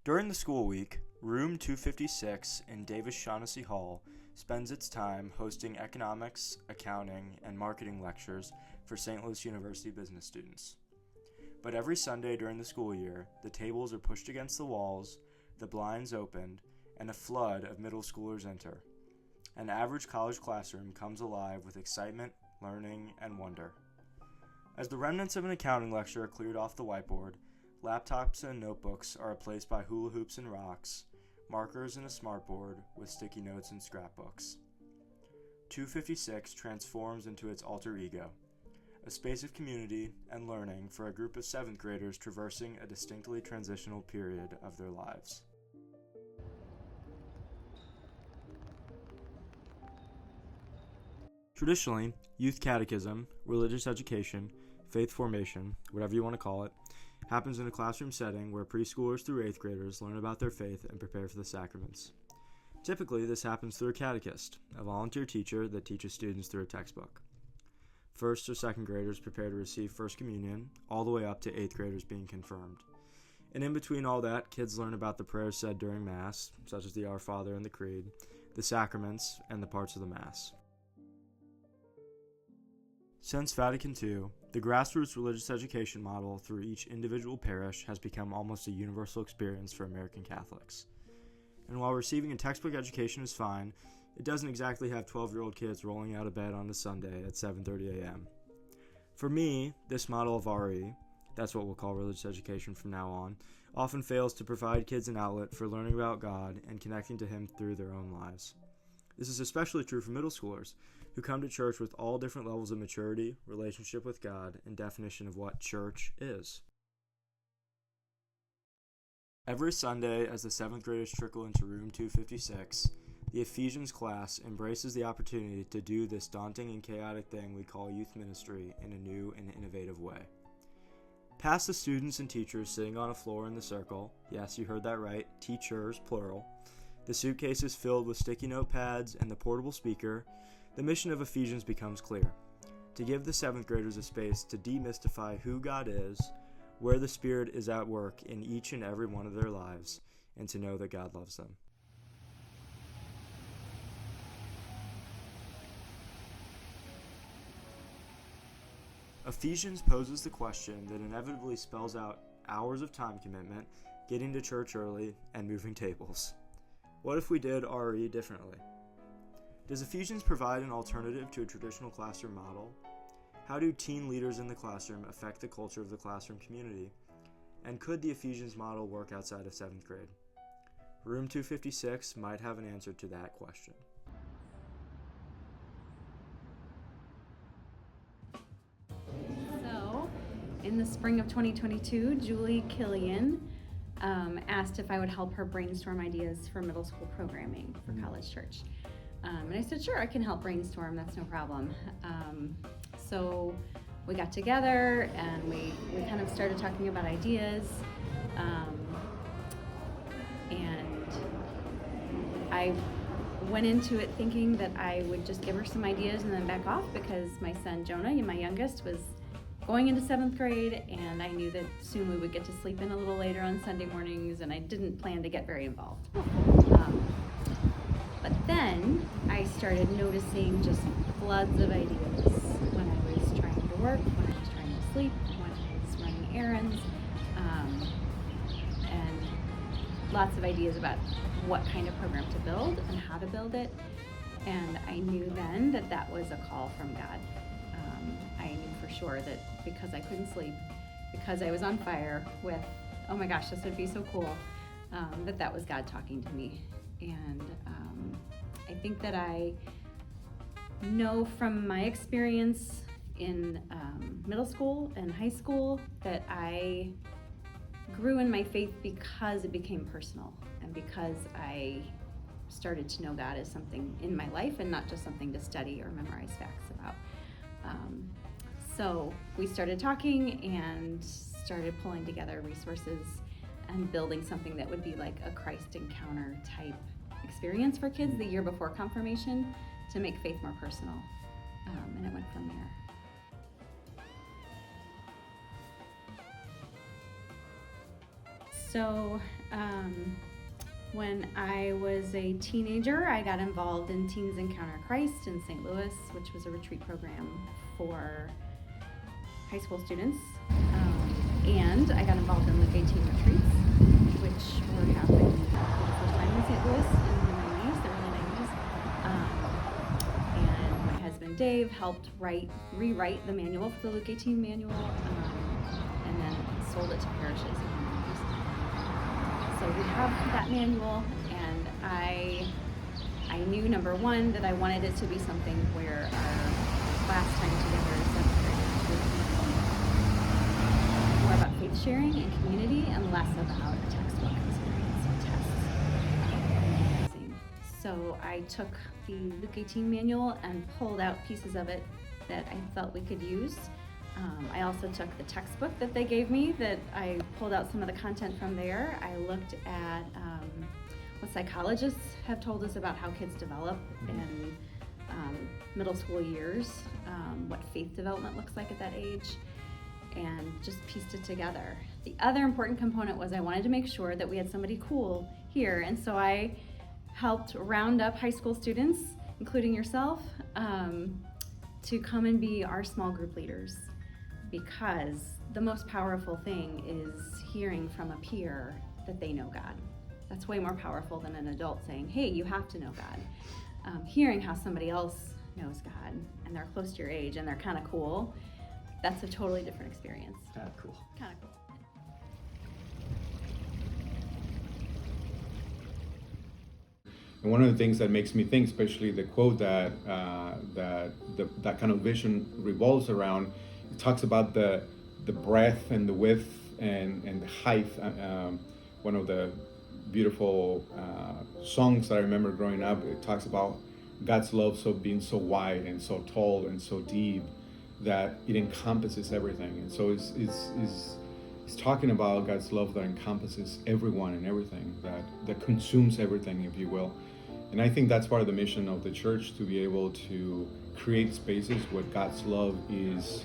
During the school week, Room 256 in Davis Shaughnessy Hall spends its time hosting economics, accounting, and marketing lectures for St. Louis University business students. But every Sunday during the school year, the tables are pushed against the walls, the blinds opened, and a flood of middle schoolers enter. An average college classroom comes alive with excitement, learning, and wonder. As the remnants of an accounting lecture are cleared off the whiteboard, laptops and notebooks are replaced by hula hoops and rocks, markers and a smartboard with sticky notes and scrapbooks. 256 transforms into its alter ego, a space of community and learning for a group of 7th graders traversing a distinctly transitional period of their lives. Traditionally, youth catechism, religious education, faith formation, whatever you want to call it, happens in a classroom setting where preschoolers through 8th graders learn about their faith and prepare for the sacraments. Typically, this happens through a catechist, a volunteer teacher that teaches students through a textbook. 1st or 2nd graders prepare to receive First Communion, all the way up to 8th graders being confirmed. And in between all that, kids learn about the prayers said during Mass, such as the Our Father and the Creed, the sacraments, and the parts of the Mass. Since Vatican II, the grassroots religious education model through each individual parish has become almost a universal experience for American Catholics. And while receiving a textbook education is fine, it doesn't exactly have 12-year-old kids rolling out of bed on a Sunday at 7:30 a.m. For me, this model of RE, that's what we'll call religious education from now on, often fails to provide kids an outlet for learning about God and connecting to Him through their own lives. This is especially true for middle schoolers, who come to church with all different levels of maturity, relationship with God, and definition of what church is. Every Sunday, as the 7th graders trickle into room 256, the Ephesians class embraces the opportunity to do this daunting and chaotic thing we call youth ministry in a new and innovative way. Past the students and teachers sitting on a floor in the circle, yes, you heard that right, teachers, plural, the suitcases filled with sticky notepads and the portable speaker, the mission of Ephesians becomes clear: to give the 7th graders a space to demystify who God is, where the Spirit is at work in each and every one of their lives, and to know that God loves them. Ephesians poses the question that inevitably spells out hours of time commitment, getting to church early, and moving tables. What if we did RE differently? Does Ephesians provide an alternative to a traditional classroom model? How do teen leaders in the classroom affect the culture of the classroom community? And could the Ephesians model work outside of 7th grade? Room 256 might have an answer to that question. So, in the spring of 2022, Julie Killian asked if I would help her brainstorm ideas for middle school programming for College Church. And I said, sure, I can help brainstorm, that's no problem. So we got together and we kind of started talking about ideas. And I went into it thinking that I would just give her some ideas and then back off, because my son Jonah, my youngest, was going into 7th grade, and I knew that soon we would get to sleep in a little later on Sunday mornings, and I didn't plan to get very involved. But then I started noticing just floods of ideas when I was trying to work, when I was trying to sleep, when I was running errands, and lots of ideas about what kind of program to build and how to build it. And I knew then that that was a call from God. I knew for sure that because I couldn't sleep, because I was on fire with, oh my gosh, this would be so cool, that was God talking to me. And I think that I know from my experience in middle school and high school that I grew in my faith because it became personal and because I started to know God as something in my life and not just something to study or memorize facts about. So we started talking and started pulling together resources and building something that would be like a Christ encounter type experience for kids the year before confirmation to make faith more personal. And it went from there. So When I was a teenager, I got involved in Teens Encounter Christ in St. Louis, which was a retreat program for high school students. And I got involved in Luke 18 retreats, which were happening for the first time in St. Louis in the 90s, the early 90s. And my husband Dave helped rewrite the manual for the Luke 18 manual, and then sold it to parishes and communities. So we have that manual, and I knew, number one, that I wanted it to be something where our last time together as seventh graders would be more about faith sharing and community and less about a textbook experience or tests. So I took the Luke 18 manual and pulled out pieces of it that I felt we could use. I also took the textbook that they gave me, that I pulled out some of the content from there. I looked at what psychologists have told us about how kids develop in middle school years, what faith development looks like at that age, and just pieced it together. The other important component was I wanted to make sure that we had somebody cool here, and so I helped round up high school students, including yourself, to come and be our small group leaders. Because the most powerful thing is hearing from a peer that they know God. That's way more powerful than an adult saying, hey, you have to know God. Hearing how somebody else knows God and they're close to your age and they're kind of cool, that's a totally different experience. Kind of cool. Kind of cool. And one of the things that makes me think, especially the quote that kind of vision revolves around, it talks about the breadth and the width and the height. One of the beautiful songs that I remember growing up, it talks about God's love being so wide and so tall and so deep that it encompasses everything. And so it's talking about God's love that encompasses everyone and everything, that consumes everything, if you will. And I think that's part of the mission of the church, to be able to create spaces where God's love is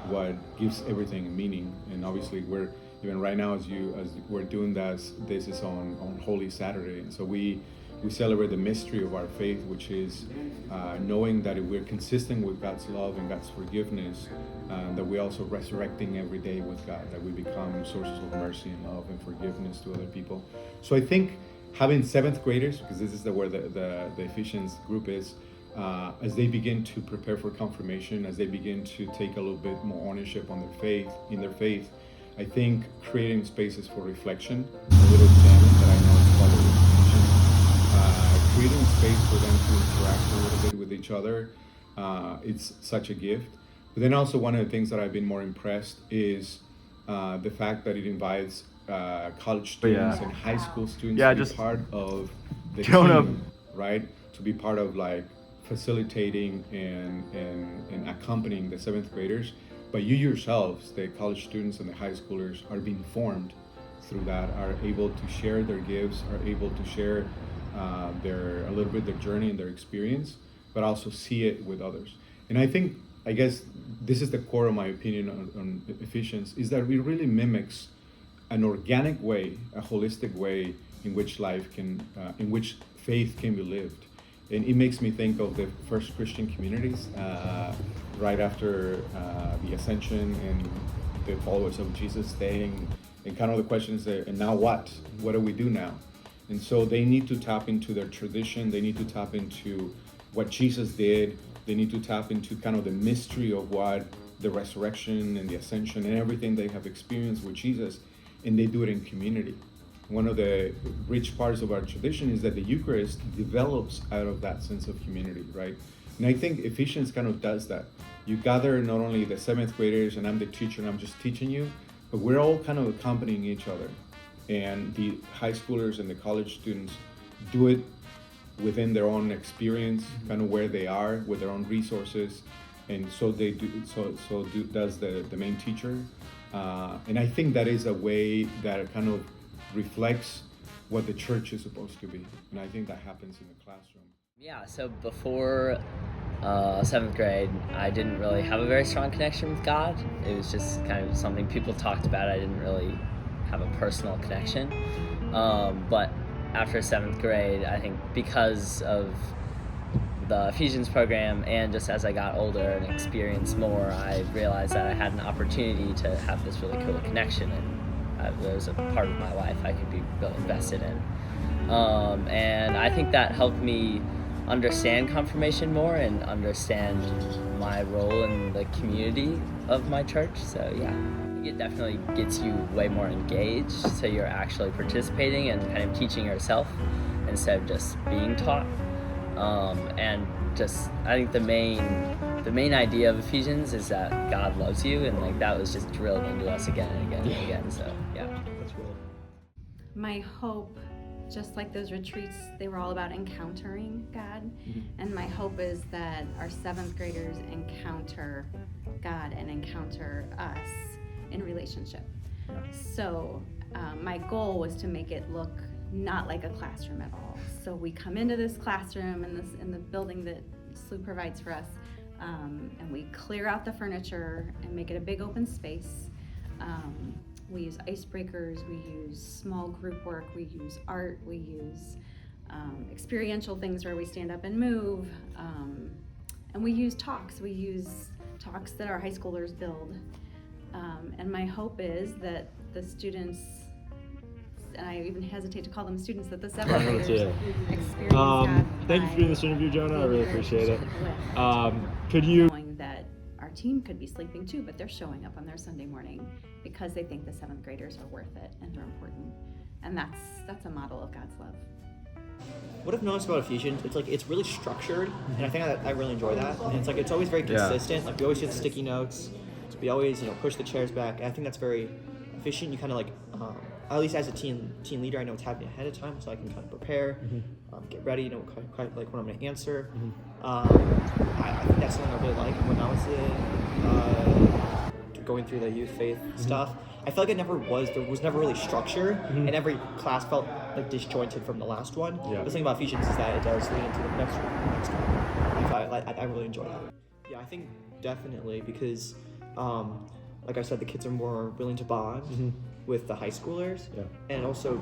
what gives everything meaning. And obviously we're, even right now as we're doing this is on Holy Saturday. And so we celebrate the mystery of our faith, which is knowing that if we're consistent with God's love and God's forgiveness, that we're also resurrecting every day with God, that we become sources of mercy and love and forgiveness to other people. So I think having seventh graders, because this is where the Ephesians group is, as they begin to prepare for confirmation, as they begin to take a little bit more ownership on their faith, I think creating spaces for reflection, a little examine that I know is part of the Ephesians, creating space for them to interact a little bit with each other, it's such a gift. But then also one of the things that I've been more impressed is the fact that it invites college students and high school students to be part of the team, right? To be part of like facilitating and accompanying the seventh graders. But you yourselves, the college students and the high schoolers, are being formed through that, are able to share their gifts, are able to share a little bit their journey and their experience, but also see it with others. And I guess this is the core of my opinion on Ephesians, is that it really mimics an organic way, a holistic way in which in which faith can be lived. And it makes me think of the first Christian communities right after the ascension and the followers of Jesus staying, and kind of the question is, and now what? What do we do now? And so they need to tap into their tradition. They need to tap into what Jesus did. They need to tap into kind of the mystery of what the resurrection and the ascension and everything they have experienced with Jesus, and they do it in community. One of the rich parts of our tradition is that the Eucharist develops out of that sense of community, right? And I think Ephesians kind of does that. You gather not only the seventh graders, and I'm the teacher and I'm just teaching you, but we're all kind of accompanying each other. And the high schoolers and the college students do it within their own experience, kind of where they are, with their own resources. And so they do. Does the main teacher. And I think that is a way that kind of reflects what the church is supposed to be. And I think that happens in the classroom. Yeah, so before seventh grade, I didn't really have a very strong connection with God. It was just kind of something people talked about. I didn't really have a personal connection. But after 7th grade, I think because of the Ephesians program and just as I got older and experienced more, I realized that I had an opportunity to have this really cool connection, and there was a part of my life I could be really invested in. And I think that helped me understand confirmation more and understand my role in the community of my church. So yeah, it definitely gets you way more engaged, so you're actually participating and kind of teaching yourself instead of just being taught. And just, I think the main idea of Ephesians is that God loves you, and like that was just drilled into us again and again and again. So yeah, that's really. My hope, just like those retreats, they were all about encountering God. And my hope is that our 7th graders encounter God and encounter us in relationship. So my goal was to make it look not like a classroom at all. So we come into this classroom in the building that Salut provides for us, and we clear out the furniture and make it a big open space. We use icebreakers, we use small group work, we use art, we use experiential things where we stand up and move, and we use talks. We use talks that our high schoolers build. And my hope is that the students, and I even hesitate to call them students, that the 7th graders experience God. Thank you for doing this interview, Jonah. I really appreciate it. Could you... Knowing that our team could be sleeping too, but they're showing up on their Sunday morning because they think the 7th graders are worth it and they're important. And that's a model of God's love. What I've noticed about Ephesians, it's really structured, and I think I really enjoy that. And it's always very consistent. Like we always get sticky notes. So we always push the chairs back. And I think that's very efficient. You kind of at least as a team leader, I know what's happening ahead of time, so I can kind of prepare, get ready, quite like what I'm going to answer. I think that's something I really like when I was going through the youth faith stuff. I felt like there was never really structure, and every class felt like disjointed from the last one. The thing about Ephesians is that it does lead into the next one. I really enjoy that. Yeah, I think definitely because, like I said, the kids are more willing to bond with the high schoolers, and also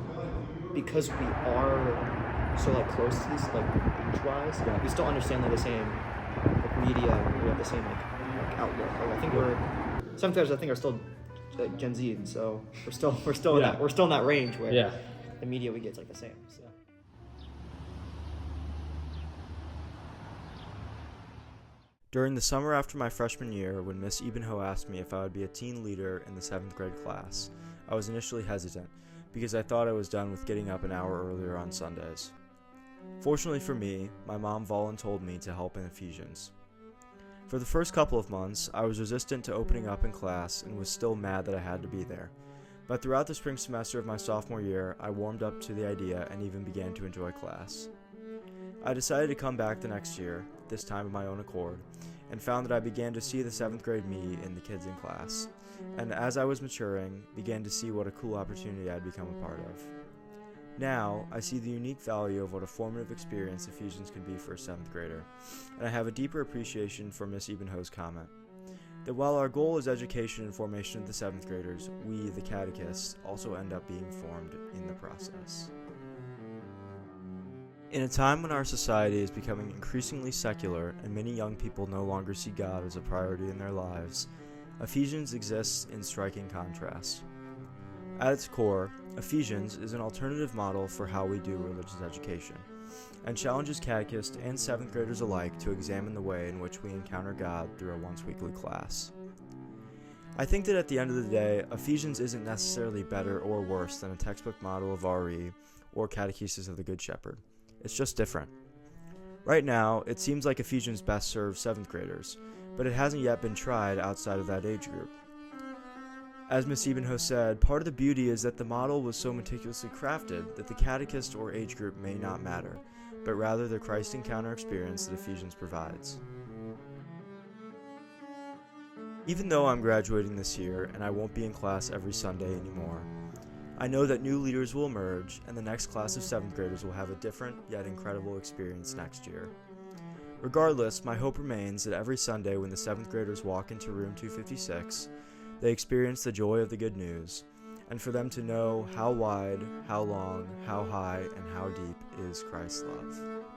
because we are so close to these age-wise, we still understand the same media. We have the same outlook. I think sometimes are still Gen Z, and so we're still in that range where the media we get the same. So. During the summer after my freshman year, when Miss Ebenho asked me if I would be a teen leader in the 7th grade class, I was initially hesitant because I thought I was done with getting up an hour earlier on Sundays. Fortunately for me, my mom voluntold me to help in Ephesians. For the first couple of months, I was resistant to opening up in class and was still mad that I had to be there. But throughout the spring semester of my sophomore year, I warmed up to the idea and even began to enjoy class. I decided to come back the next year, this time of my own accord, and found that I began to see the 7th grade me in the kids in class, and as I was maturing, began to see what a cool opportunity I'd become a part of. Now, I see the unique value of what a formative experience Ephesians can be for a 7th grader, and I have a deeper appreciation for Miss Ebenho's comment, that while our goal is education and formation of the 7th graders, we, the catechists, also end up being formed in the process. In a time when our society is becoming increasingly secular and many young people no longer see God as a priority in their lives, Ephesians exists in striking contrast. At its core, Ephesians is an alternative model for how we do religious education, and challenges catechists and 7th graders alike to examine the way in which we encounter God through a once-weekly class. I think that at the end of the day, Ephesians isn't necessarily better or worse than a textbook model of RE or Catechesis of the Good Shepherd. It's just different. Right now, it seems like Ephesians best serves 7th graders, but it hasn't yet been tried outside of that age group. As Miss Ebenho said, part of the beauty is that the model was so meticulously crafted that the catechist or age group may not matter, but rather the Christ encounter experience that Ephesians provides. Even though I'm graduating this year and I won't be in class every Sunday anymore, I know that new leaders will emerge and the next class of 7th graders will have a different yet incredible experience next year. Regardless, my hope remains that every Sunday when the 7th graders walk into room 256, they experience the joy of the good news, and for them to know how wide, how long, how high, and how deep is Christ's love.